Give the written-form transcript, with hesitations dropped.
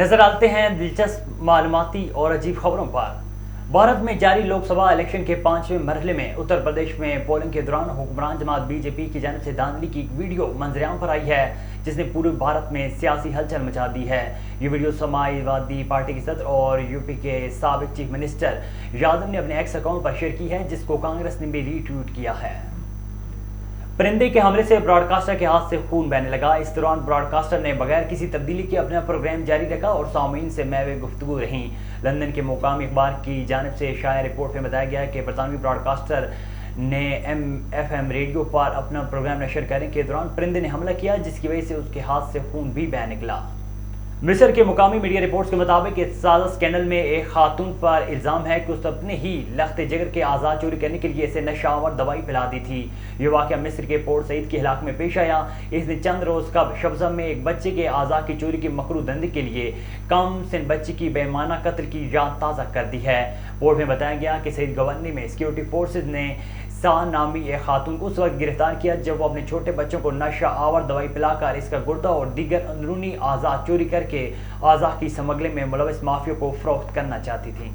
नजर डालते हैं दिलचस्प मालूमाती और अजीब खबरों पर। भारत में जारी लोकसभा इलेक्शन के 5वें मरहले में उत्तर प्रदेश में पोलिंग के दौरान हुक्मरान जमात बीजेपी की जानिब से धांधली की एक वीडियो मंजरेआम पर आई है, जिसने पूरे भारत में सियासी हलचल मचा दी है। ये वीडियो समाजवादी पार्टी के सदर और यूपी के साबिक चीफ मिनिस्टर यादव ने अपने एक्स अकाउंट पर शेयर की है, जिसको कांग्रेस ने भी रीट्वीट किया है। परिंदे के हमले से ब्रॉडकास्टर के हाथ से खून बहने लगा। इस दौरान ब्रॉडकास्टर ने बगैर किसी तब्दीली के अपना प्रोग्राम जारी रखा और सामीन से महवे गुफ्तगू रही। लंदन के मुकामी अखबार की जानिब से शाया रिपोर्ट में बताया गया कि बरतानवी ब्रॉडकास्टर ने FM रेडियो पर अपना प्रोग्राम नशर करने के दौरान परिंदे ने हमला किया, जिसकी वजह से उसके हाथ से खून भी बह निकला। मिस्र के मुकामी मीडिया रिपोर्ट्स के मुताबिक इस सादा स्कैंडल में एक खातून पर इल्ज़ाम है कि उसने अपने ही लख्त जिगर के आज़ाद चोरी करने के लिए इसे नशावर दवाई पिला दी थी। ये वाक़या मिस्र के पोर्ट सईद के इलाके में पेश आया। इसने चंद रोज़ कबल शबज़म में एक बच्चे के आज़ाद की चोरी की मकरू धंधे के लिए कम सिन बच्ची की बेमाना कत्ल की याद ताज़ा कर दी है। पोर्ट में बताया गया कि सईद गवर्नी में सिक्योरिटी फोर्सेज ने सा नामी एक खातून को उस वक्त गिरफ्तार किया जब वो अपने छोटे बच्चों को नशा आवर दवाई पिलाकर इसका गुर्दा और दीगर अंदरूनी आज़ाद चोरी करके आज़ाद की स्मगलिंग में मुलविस माफिया को फरोख्त करना चाहती थी।